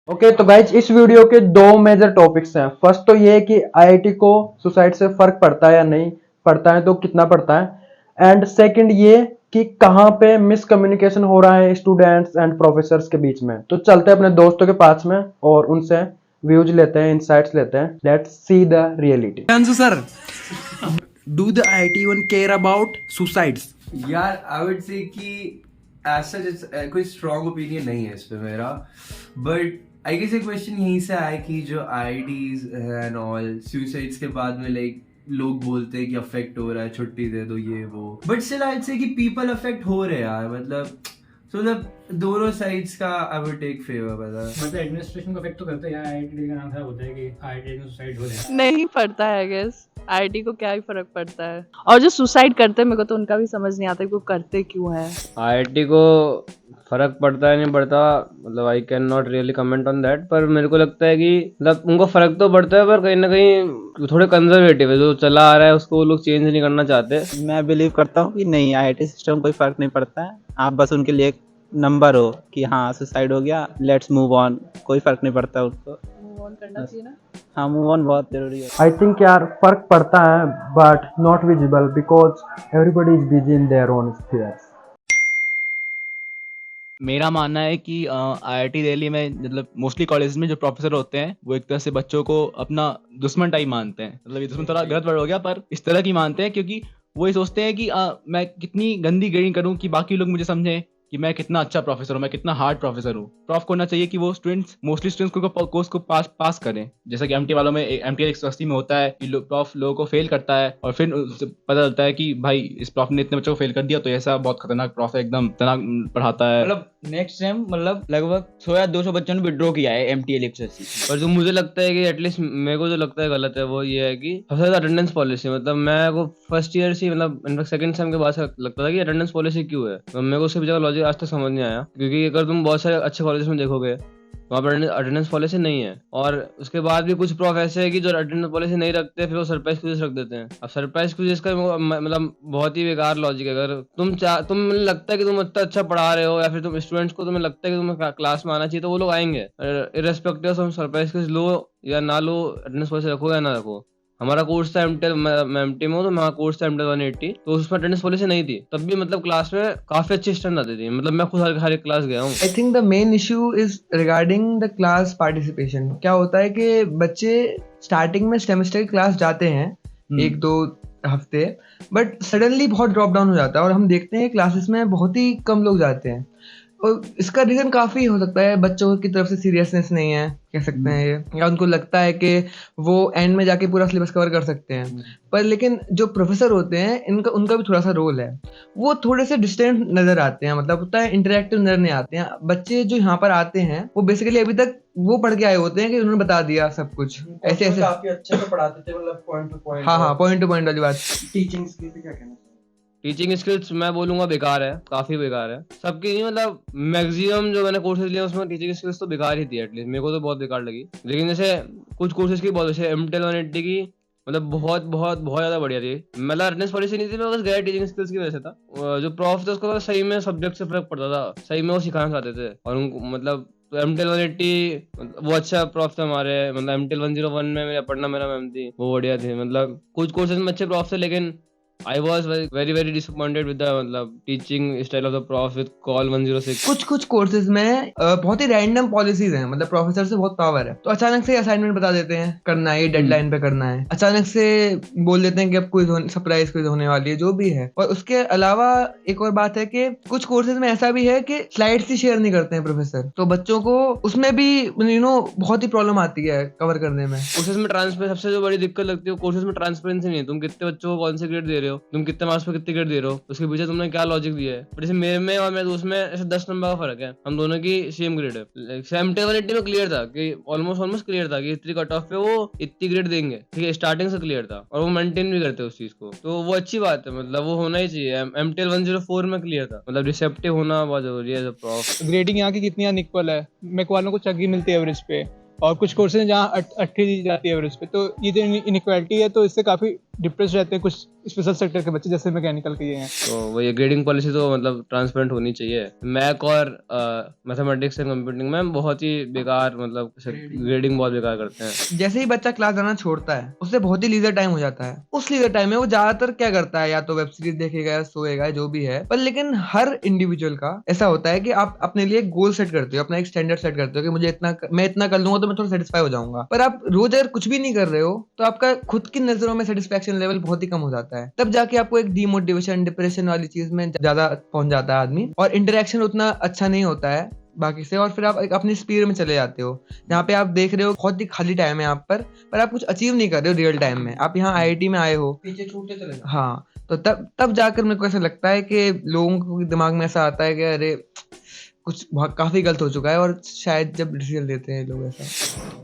Okay तो guys इस video के दो मेजर टॉपिक्स हैं। फर्स्ट तो ये है कि आईआईटी को सुसाइड से फर्क पड़ता है या नहीं पड़ता है, तो कितना पड़ता है। एंड सेकंड ये कि कहाँ पे मिसकम्युनिकेशन हो रहा है स्टूडेंट्स एंड प्रोफेसर्स के बीच में। तो चलते हैं अपने दोस्तों के पास में और उनसे व्यूज लेते हैं, इंसाइट्स लेते हैं। Let's see the reality. Sir, do the IIT one care about suicides? यार आई वुड से कि ऐसा कोई स्ट्रॉन्ग ओपिनियन नहीं है इस पे मेरा, बट आई गेस एक क्वेश्चन यहीं से आया कि जो आईआईटीज एंड ऑल सुसाइड्स के बाद में लाइक लोग बोलते हैं कि अफेक्ट हो रहा है, छुट्टी दे दो ये वो, बट स्टिल आई से कि पीपल अफेक्ट हो रहे हैं यार। मतलब मतलब दोनों साइड्स का आई वुड टेक फेवर। मतलब एडमिनिस्ट्रेशन को अफेक्ट तो करता है यार। आईआईटी का नाम खराब होता है कि आईआईटी में सुसाइड हो रहा है। नहीं पड़ता है, गेस आईआईटी को क्या ही फर्क पड़ता है। और जो सुसाइड करते हैं मेरे को तो उनका भी समझ नहीं आता कि वो करते क्यों है। आईआईटी को फर्क पड़ता है नहीं पड़ता, मतलब I can not really comment on that. पर मेरे को लगता है कि मतलब उनको फर्क तो पड़ता है, पर कहीं ना कहीं थोड़े कंजर्वेटिव है। जो चला आ रहा है उसको वो लोग चेंज नहीं करना चाहते। मैं बिलीव करता हूँ कि नहीं, आईआईटी सिस्टम कोई फ़र्क नहीं पड़ता है। आप बस उनके लिए एक नंबर हो कि हाँ सुसाइड हो गया, लेट्स मूव ऑन। कोई फ़र्क नहीं पड़ता उनको, मूव ऑन करना चाहिए ना। हाँ मूव ऑन बहुत ज़रूरी है। आई थिंक यार फर्क पड़ता है but not visible because everybody is busy in their own spheres. मेरा मानना है कि आईआईटी दिल्ली में मतलब मोस्टली कॉलेज में जो प्रोफेसर होते हैं वो एक तरह से बच्चों को अपना दुश्मन टाइप मानते हैं। मतलब ये दुश्मन थोड़ा गलत वर्ड हो गया, पर इस तरह की मानते हैं क्योंकि वो ये सोचते हैं कि मैं कितनी गंदी ग्रेडिंग करूं कि बाकी लोग मुझे समझें कि मैं कितना अच्छा प्रोफेसर हूँ, मैं कितना हार्ड प्रोफेसर हूँ। प्रॉफ को होना चाहिए कि वो स्टूडेंट्स मोस्टली स्टूडेंट्स को कोर्स को पास करें। जैसा कि एमटी वालों में एमटी 180 में होता है कि प्रॉफ लोगों को फेल करता है और फिर उससे पता चलता है कि भाई इस प्रॉफ ने इतने बच्चों को फेल कर दिया, तो ऐसा बहुत खतरनाक प्रॉफ है, एकदम खतरनाक पढ़ाता है। मतलब नेक्स्ट सेम मतलब लगभग 100 या 200 बच्चों ने विड्रॉ किया है MTL 180। पर जो मुझे लगता है कि एटलीस्ट मेरे को जो लगता है गलत है वो ये है कि सबसे ज्यादा अटेंडेंस पॉलिसी। मतलब मैं को फर्स्ट ईयर से मतलब इनफैक्ट सेकंड सेम के बाद से लगता था कि अटेंडेंस पॉलिसी क्यों है। तो मेरे को उसके पीछे का लॉजिक आज तक समझ नहीं आया, क्योंकि अगर तुम बहुत सारे अच्छे कॉलेज में देखोगे वहाँ पर अटेंडेंस पॉलिसी नहीं है। और उसके बाद भी कुछ प्रॉफ ऐसे है कि जो अटेंडेंस पॉलिसी नहीं रखते फिर वो सरप्राइज क्विज़ रख देते हैं। अब सरप्राइज क्विज़ का मतलब बहुत ही बेकार लॉजिक है। अगर तुम लगता है कि तुम इतना अच्छा पढ़ा रहे हो या फिर तुम स्टूडेंट्स को तुम्हें लगता है कि तुम्हें क्लास में आना चाहिए, तो वो लोग आएंगे इररेस्पेक्टिव तुम सरप्राइज क्विज़ लो या ना लो, अटेंडेंस पॉलिसी रखो या ना रखो। हमारा कोर्स था एमटेल, मैं एमटी में हूँ, तो हमारा कोर्स था एमटेल 180, तो उसमें अटेंडेंस पॉलिसी नहीं थी। तब भी मतलब क्लास में काफी अच्छी स्टैंड आती थी। मतलब मैं खुद हर एक क्लास गया हूँ। I think the main issue is regarding the class participation. क्या होता है कि बच्चे स्टार्टिंग में सेमेस्टर की क्लास जाते हैं 1-2 हफ्ते, बट सडनली बहुत ड्रॉप डाउन हो जाता है और हम देखते हैं क्लासेस में बहुत ही कम लोग जाते हैं। और इसका रीजन काफी हो सकता है बच्चों की तरफ से सीरियसनेस नहीं है, कह सकते हैं ये, या उनको लगता है कि वो एंड में जाके पूरा सिलेबस कवर कर सकते हैं। पर लेकिन जो प्रोफेसर होते हैं उनका भी थोड़ा सा रोल है, वो थोड़े से डिस्टेंट नजर आते हैं। मतलब होता है इंटरेक्टिव नजर नहीं आते हैं। बच्चे जो यहाँ पर आते हैं वो बेसिकली अभी तक वो पढ़ के आए होते हैं कि उन्होंने बता दिया सब कुछ। ऐसे ऐसे काफी अच्छे से पढ़ाते थे, मतलब पॉइंट टू पॉइंट। हाँ पॉइंट टू पॉइंट वाली बात। टीचिंग स्किल पे क्या कहना? टीचिंग स्किल्स मैं बोलूंगा बेकार है, काफी बेकार है सबकी। नहीं मतलब मैक्सिमम जो मैंने कोर्सेज लिए उसमें टीचिंग स्किल्स तो बेकार ही थी, एटलीस्ट मेरे को तो बहुत बेकार लगी। लेकिन जैसे कुछ कोर्सेज की बहुत, जैसे एमटेल 180 की मतलब बहुत बहुत बहुत ज्यादा बढ़िया थी। मतलब अटेंडेंस पॉलिसी नहीं थी, मैं बस गया टीचिंग स्किल्स की वजह से था। जो प्रॉफ थे उसको सही में सब्जेक्ट से फर्क पड़ता था, सही में वो सिखाना चाहते थे। और उनको मतलब एमटेल 180 वो अच्छा प्रॉफ थे हमारे। मतलब एमटेल 101 में पढ़ना मेरा मैम थी, वो बढ़िया थी। मतलब कुछ कोर्सेज में अच्छे प्रॉफ थे, लेकिन I was very disappointed with the मतलब teaching style of the prof with call 106। कुछ कोर्सेज में बहुत ही रैंडम पॉलिसीज हैं। मतलब प्रोफेसर से बहुत पावर है, तो अचानक से असाइनमेंट बता देते हैं करना है, ये डेडलाइन पे करना है। अचानक से बोल देते हैं कि अब कोई सरप्राइज क्विज होने वाली है, जो भी है। और उसके अलावा एक और बात है कि कुछ कोर्सेज में ऐसा भी है कि स्लाइड्स ही शेयर नहीं करते हैं प्रोफेसर, तो बच्चों को उसमें भी बहुत ही प्रॉब्लम आती है कवर करने में। कोर्सेज में ट्रांसपेरेंसी सबसे जो बड़ी दिक्कत लगती है, कोर्सेज में ट्रांसपेरेंसी नहीं है। तुम कितने बच्चों को कौन से ग्रेड दे रहे हो, तुम कितने मार्क्स पे कितने ग्रेड दे रहे हो, उसके पीछे तुमने क्या लॉजिक दिया है। जैसे मेरे में और मेरे दोस्त में ऐसे 10 नंबर का फर्क है, हम दोनों की सेम ग्रेड है। सेम टेबलिटी में क्लियर था कि ऑलमोस्ट क्लियर था कि इतनी कट ऑफ पे वो इतनी ग्रेड देंगे, ठीक है, स्टार्टिंग से क्लियर था। और वो मेंटेन भी करते उस चीज को, तो वो अच्छी बात है। मतलब वो होना ही चाहिए। एमटेल 104 में क्लियर था। मतलब रिसेप्टिव होना बहुत जरूरी है। प्रॉफ ग्रेडिंग यहाँ की कितनी अनइक्वल है। मेक वालों को चक्की मिलती है एवरेज पे और कुछ कोर्सेज जहाँ 80 दी जाती है एवरेज पे। तो ये जो इनइक्वालिटी है तो इससे काफी डिप्रेस रहते हैं कुछ स्पेशल सेक्टर के बच्चे, जैसे मैकेनिकल के ये हैं। तो वही ग्रेडिंग पॉलिसी तो मतलब ट्रांसपेरेंट होनी चाहिए। मैथ और मैथमेटिक्स एंड कंप्यूटिंग में बहुत ही बेकार, मतलब ग्रेडिंग बहुत बेकार करते हैं। जैसे ही बच्चा क्लास जाना छोड़ता है उससे बहुत ही लीजर टाइम हो जाता है। उस लीजर टाइम में वो ज्यादातर क्या करता है, या तो वेब सीरीज देखेगा या सोएगा, जो भी है। पर लेकिन हर इंडिविजुअल का ऐसा होता है कि आप अपने लिए गोल सेट करते हो, अपना एक स्टैंडर्ड सेट करते हो कि मुझे मैं इतना कर लूंगा तो मैं थोड़ा सेटिस्फाई हो जाऊंगा। पर आप रोज अगर कुछ भी नहीं कर रहे हो तो आपका खुद की नजरों में सेटिस्फेक्शन लेवल बहुत ही कम हो जाता है। तब जाके आपको एक डिमोटिवेशन, डिप्रेशन वाली चीज में ज्यादा पहुंच जाता है आदमी, और इंटरेक्शन उतना अच्छा नहीं होता है बाकी से। और फिर आप एक अपनी स्पीड में चले जाते हो, जहाँ पे आप देख रहे हो बहुत ही खाली टाइम है आप पर आप कुछ अचीव नहीं कर रहे हो रियल टाइम में। आप यहाँ आईआईटी में आए हो, पीछे छूटते चले जाओ। हाँ, तो तब जाकर मेरे को ऐसा लगता है कि लोगों के दिमाग में ऐसा आता है कि अरे कुछ काफी गलत हो चुका है, और शायद जब डिसीजन लेते हैं लोग ऐसा।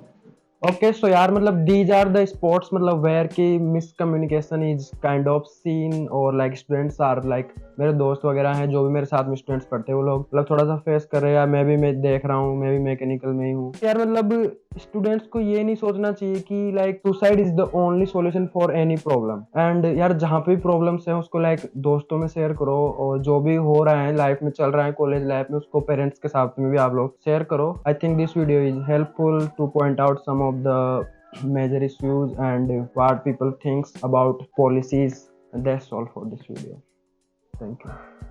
ओके सो यार मतलब these are the sports मतलब where की miscommunication is kind of seen, और like students are like मेरे दोस्त वगैरह हैं जो भी मेरे साथ में स्टूडेंट्स पढ़ते हैं, वो लोग मतलब थोड़ा सा फेस कर रहे हैं। मैं देख रहा हूँ, मैं भी मैकेनिकल में ही हूँ यार। मतलब स्टूडेंट्स को ये नहीं सोचना चाहिए कि like suicide is the only solution for any problem. And यार जहाँ पे भी प्रॉब्लम्स है उसको लाइक दोस्तों में शेयर करो, और जो भी हो रहा है लाइफ में, चल रहा है कॉलेज लाइफ में, उसको पेरेंट्स के साथ में भी आप लोग शेयर करो। I think this video is helpful to point out some of the major issues and what people thinks about policies. That's all for this video. Thank you.